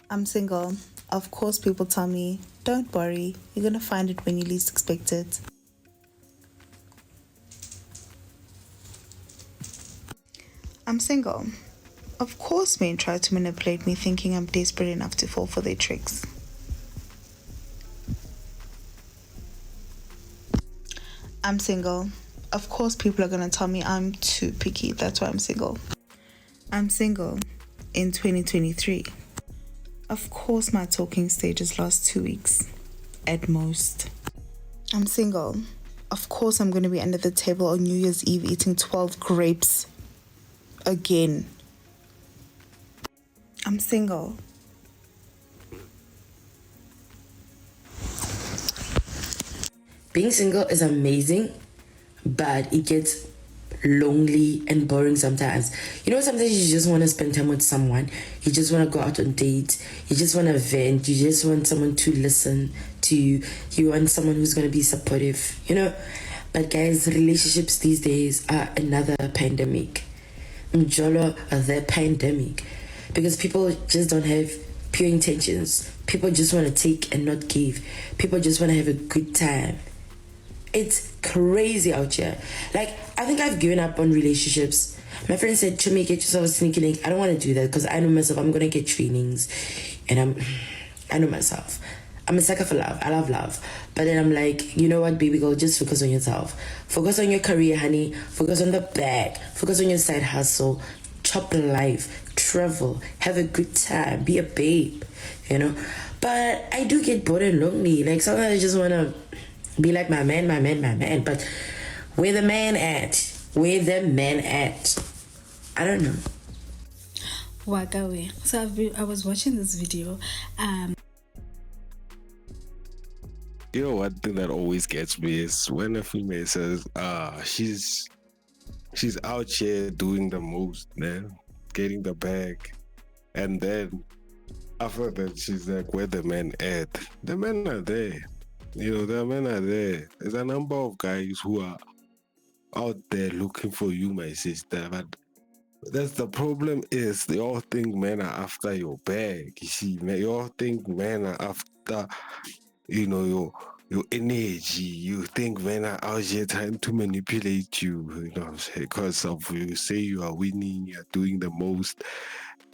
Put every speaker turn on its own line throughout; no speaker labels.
I'm single. Of course, people tell me, don't worry, you're gonna find it when you least expect it. I'm single. Of course, men try to manipulate me thinking I'm desperate enough to fall for their tricks. I'm single. Of course, people are gonna tell me I'm too picky, that's why I'm single. I'm single in 2023. Of course, my talking stages last 2 weeks at most. I'm single. Of course, I'm going to be under the table on New Year's Eve eating 12 grapes again. I'm single.
Being single is amazing, but it gets lonely and boring sometimes. Sometimes you just want to spend time with someone. You just want to go out on dates. You just want to vent. You just want someone to listen to you. You want someone who's going to be supportive. But guys, relationships these days are another pandemic. Njolo, the pandemic. Because people just don't have pure intentions. People just want to take and not give. People just want to have a good time. It's crazy out here. Like, I think I've given up on relationships. My friend said, Chumi, get yourself a sneaky link. I don't want to do that because I know myself. I'm going to get trainings. And I know myself. I'm a sucker for love. I love love. But then I'm like, you know what, baby girl, just focus on yourself. Focus on your career, honey. Focus on the bag. Focus on your side hustle. Chop life. Travel. Have a good time. Be a babe. But I do get bored and lonely. Like, sometimes I just want to be like my man. But where the man at? I don't know.
Wagawe. So I was watching this video.
One thing that always gets me is when a female says, she's out here doing the most, man, getting the bag. And then after that, she's like, where the men at? The men are there. The men are there. There's a number of guys who are out there looking for you, my sister. But that's the problem is they all think men are after your bag. You see, they all think men are after, your energy. You think men are out here trying to manipulate you, because of you say you are winning, you're doing the most.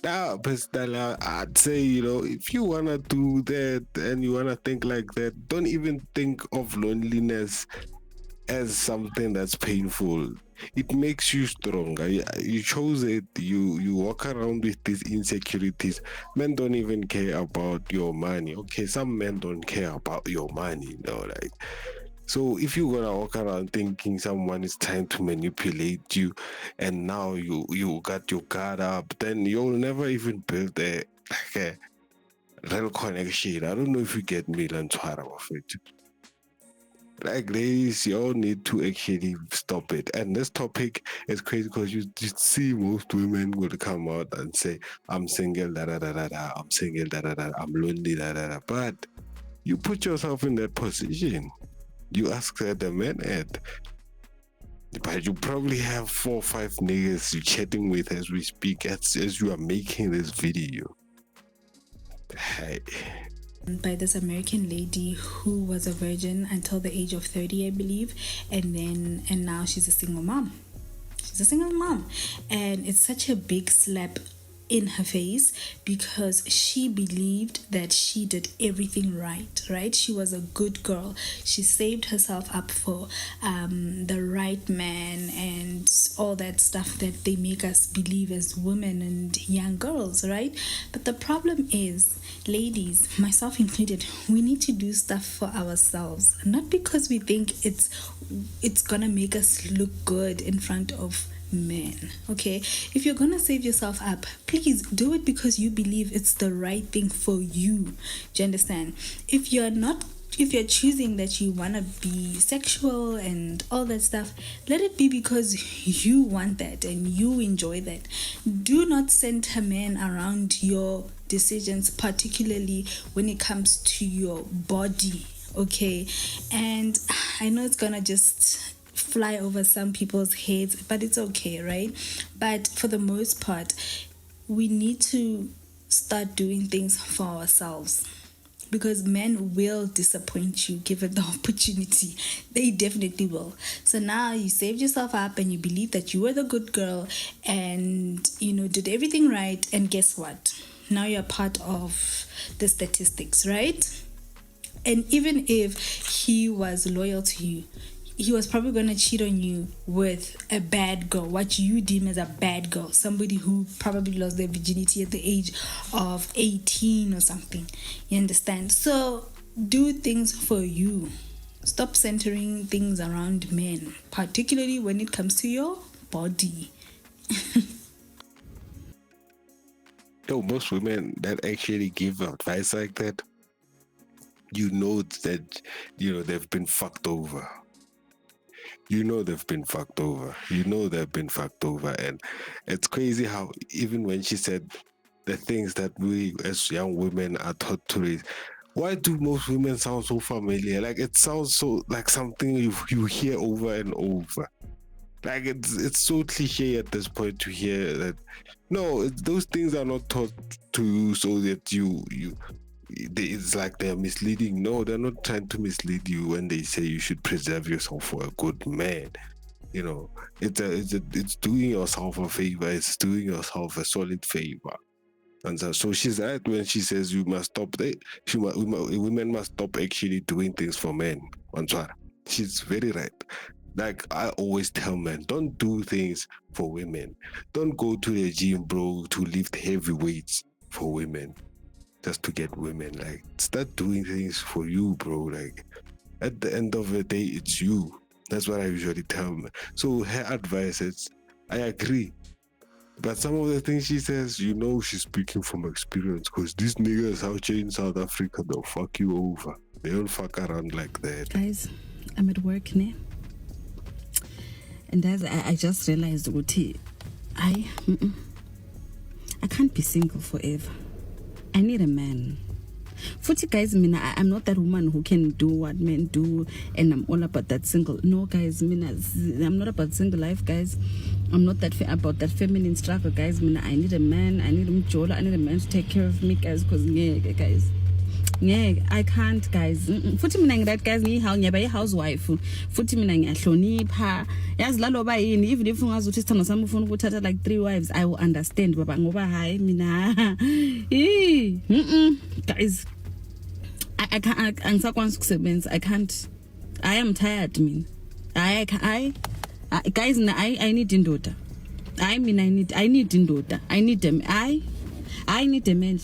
Now, personally, I'd say, if you want to do that and you want to think like that, don't even think of loneliness as something that's painful. It makes you stronger. You chose it. You walk around with these insecurities. Men don't even care about your money. Okay, some men don't care about your money, like. So if you're gonna walk around thinking someone is trying to manipulate you, and now you got your guard up, then you'll never even build a real connection. I don't know if you get me, Lantwara of it. Like, ladies, you all need to actually stop it. And this topic is crazy because you see most women will come out and say, I'm single, da da da da da, I'm single, da da da, I'm lonely, da da da. But you put yourself in that position. You ask where the men at. But you probably have 4 or 5 niggas you're chatting with as we speak, as you are making this video. Hey.
By this American lady who was a virgin until the age of 30, I believe, and now she's a single mom. She's a single mom, and it's such a big slap in her face because she believed that she did everything right. She was a good girl. She saved herself up for the right man and all that stuff that they make us believe as women and young girls, right? But the problem is, ladies, myself included, we need to do stuff for ourselves, not because we think it's gonna make us look good in front of men. Okay, if you're gonna save yourself up, please do it because you believe it's the right thing for you. Do you understand? If you're choosing that you want to be sexual and all that stuff, let it be because you want that and you enjoy that. Do not center men around your decisions, particularly when it comes to your body. Okay, and I know it's gonna just fly over some people's heads, but it's okay, right? But for the most part, we need to start doing things for ourselves, because men will disappoint you given the opportunity. They definitely will. So now you saved yourself up and you believe that you were the good girl and did everything right, and guess what? Now you're part of the statistics, right? And even if he was loyal to you, he was probably going to cheat on you with a bad girl, what you deem as a bad girl, somebody who probably lost their virginity at the age of 18 or something. You understand? So do things for you. Stop centering things around men, particularly when it comes to your body.
Yo, most women that actually give advice like that, that they've been fucked over. They've been fucked over. They've been fucked over. And it's crazy how even when she said the things that we as young women are taught to raise, why do most women sound so familiar? Like it sounds so like something you hear over and over. Like it's so cliche at this point to hear that. No, those things are not taught to you so that it's like they're misleading. No, they're not trying to mislead you when they say you should preserve yourself for a good man. It's doing yourself a favor. It's doing yourself a solid favor. And so she's right when she says you must stop. Women must stop actually doing things for men. She's very right. Like I always tell men, don't do things for women. Don't go to the gym, bro, to lift heavy weights for women, just to get women. Like start doing things for you, bro. Like at the end of the day, it's you. That's what I usually tell men. So her advice is, I agree. But some of the things she says, she's speaking from experience, because these niggas out here in South Africa, they'll fuck you over. They don't fuck around like that.
Guys, I'm at work now. And as I just realized, I can't be single forever. I need a man. Futhi guys, I'm not that woman who can do what men do and I'm all about that single. No guys, I'm not about single life, guys. I'm not about that feminine struggle, guys. I need a man. I need I need a man to take care of me, guys, because guys. Yeah, I can't, guys. Futhi mina ngirat guys ngiyi housewife. Futhi mina ngiyahlonipha. Yazi laloba yini, even if ungazuthi isithando sami ufuna ukuthatha like 3 wives, I will understand baba ngoba hayi mina. Guys. I can't angisakwazi ukusebenza. I can't. I am tired mina. Guys, I need indoda. I need indoda. I need them. I need a man.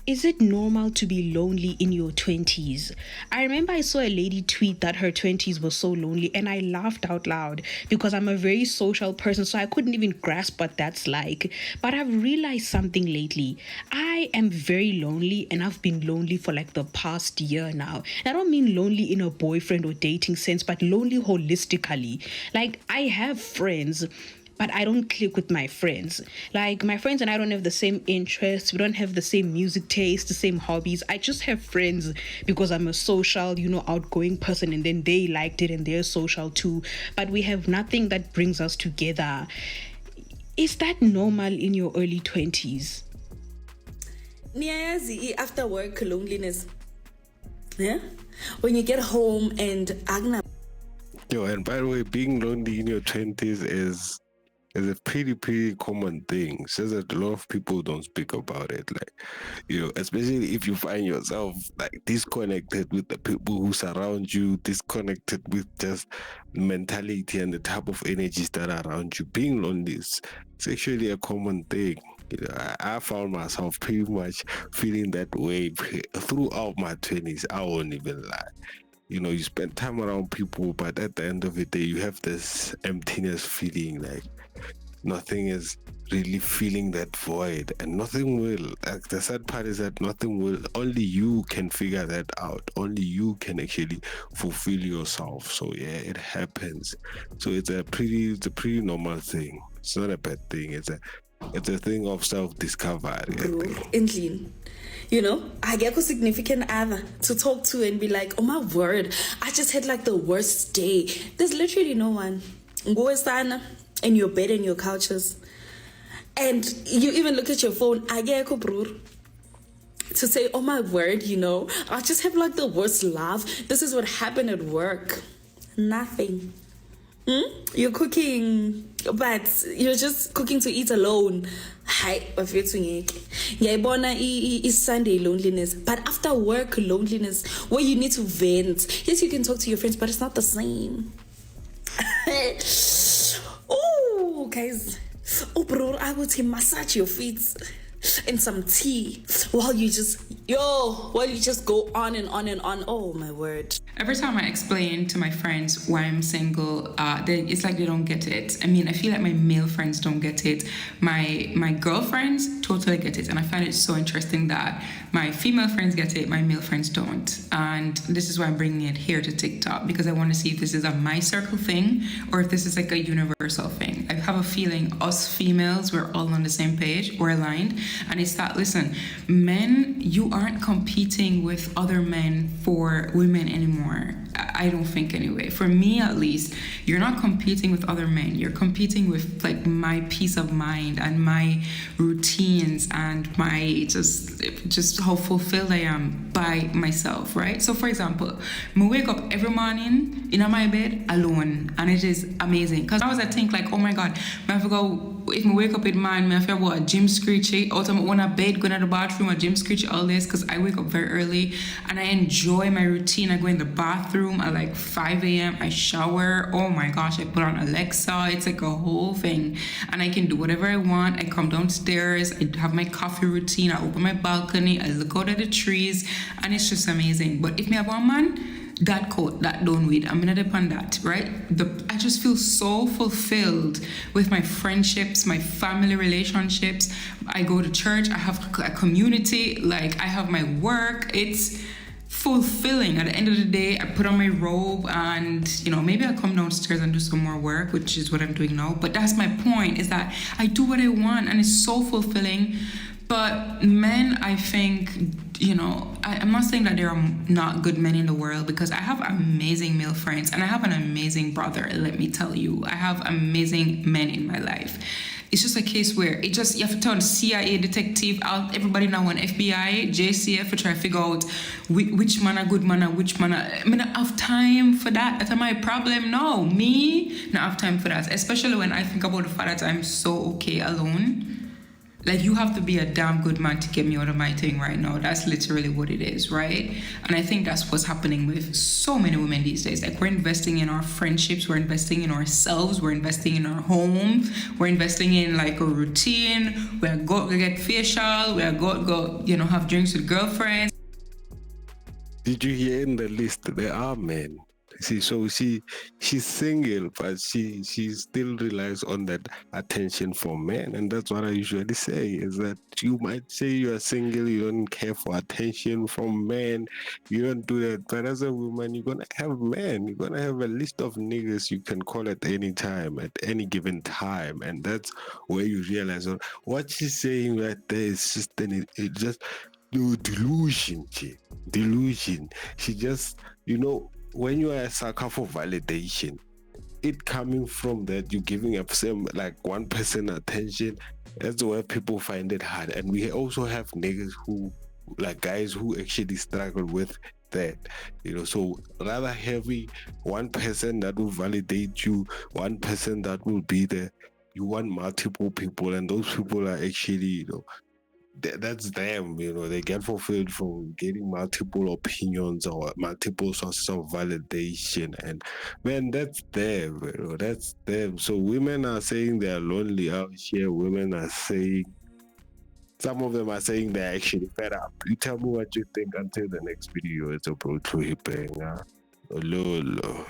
Is it normal to be lonely in your 20s? I remember I saw a lady tweet that her 20s was so lonely and I laughed out loud because I'm a very social person, so I couldn't even grasp what that's like. But I've realized something lately. I am very lonely and I've been lonely for like the past year now. I don't mean lonely in a boyfriend or dating sense, but lonely holistically. Like I have friends, but I don't click with my friends. Like, my friends and I don't have the same interests. We don't have the same music taste, the same hobbies. I just have friends because I'm a social, outgoing person, and then they liked it and they're social too. But we have nothing that brings us together. Is that normal in your early 20s?
Niyazi, after work loneliness. Yeah? When you get home and Agna.
Yo, and by the way, being lonely in your 20s is a pretty common thing. It's just that a lot of people don't speak about it. Like, especially if you find yourself like disconnected with the people who surround you, disconnected with just mentality and the type of energies that are around you. Being lonely is actually a common thing. I found myself pretty much feeling that way throughout my 20s. I won't even lie. You spend time around people, but at the end of the day, you have this emptiness feeling, like nothing is really feeling that void, and nothing will. Like the sad part is that nothing will. Only you can figure that out. Only you can actually fulfill yourself. So yeah, it happens. So it's a pretty normal thing. It's not a bad thing. It's a thing of self-discovery.
Clean. I get a significant other to talk to and be like, oh my word, I just had like the worst day. There's literally no one. Go sana in your bed and your couches.
And you even look at your phone, akekho bror, to say, oh my word, I just have like the worst love. This is what happened at work. Nothing. You're cooking, but you're just cooking to eat alone. Hi, bafethu ngeke. Ngiyayibona is Sunday loneliness, but after work loneliness, where you need to vent. Yes, you can talk to your friends, but it's not the same. Oh, guys. Oh, bro, I would say massage your feet and some tea while you just go on and on and on. Oh my word.
Every time I explain to my friends why I'm single, it's like they don't get it. I mean, I feel like my male friends don't get it. My girlfriends totally get it. And I find it so interesting that my female friends get it, my male friends don't. And this is why I'm bringing it here to TikTok, because I want to see if this is a my circle thing or if this is like a universal thing. I have a feeling us females, we're all on the same page, we're aligned. And it's that, listen, men, you aren't competing with other men for women anymore. I don't think anyway. For me, at least, you're not competing with other men. You're competing with like my peace of mind and my routines and my just how fulfilled I am by myself, right? So for example, I wake up every morning in my bed alone, and it is amazing. Because I was think like, oh my God, I have to go. If I wake up with man, I feel about a gym screechy, out of my own bed, going to the bathroom, a gym screechy, all this, because I wake up very early and I enjoy my routine. I go in the bathroom at like 5 a.m. I shower. Oh my gosh, I put on Alexa. It's like a whole thing. And I can do whatever I want. I come downstairs, I have my coffee routine, I open my balcony, I look out at the trees, and it's just amazing. But if me have one man, that coat, that don't wait, I'm gonna depend that, right? I just feel so fulfilled with my friendships, my family relationships. I go to church, I have a community, like I have my work. It's fulfilling. At the end of the day, I put on my robe and maybe I'll come downstairs and do some more work, which is what I'm doing now. But that's my point, is that I do what I want and it's so fulfilling. But men, I think, I'm not saying that there are not good men in the world, because I have amazing male friends and I have an amazing brother, let me tell you. I have amazing men in my life. It's just a case where you have to turn CIA detective out, everybody now on FBI, JCF to try to figure out which man a good man and which man I mean, I have time for that. That's my problem. No, me, not have time for that. Especially when I think about the fact that I'm so okay alone. Like, you have to be a damn good man to get me out of my thing right now. That's literally what it is, right? And I think that's what's happening with so many women these days. Like, we're investing in our friendships, we're investing in ourselves, we're investing in our home, we're investing in like a routine. We're go get facial, we're go have drinks with girlfriends.
Did you hear in the list there are men? See, so she's single, but she still relies on that attention from men, and that's what I usually say, is that you might say you are single, you don't care for attention from men, you don't do that, but as a woman, you're gonna have men, you're gonna have a list of niggas you can call at any time, at any given time, and that's where you realize what she's saying right there is just it just delusion. She just when you are a sucker for validation, it coming from that you're giving up some like 1% attention, that's where people find it hard. And we also have niggas who, like guys who actually struggle with that, so rather heavy 1% that will validate you, 1% that will be there. You want multiple people, and those people are actually, that's them, they get fulfilled from getting multiple opinions or multiple sources of validation, and man, that's them, that's them. So women are saying they're lonely out here. Women are saying, some of them are saying they're actually fed up. You tell me what you think. Until the next video, it's a bro to hip. Lolo.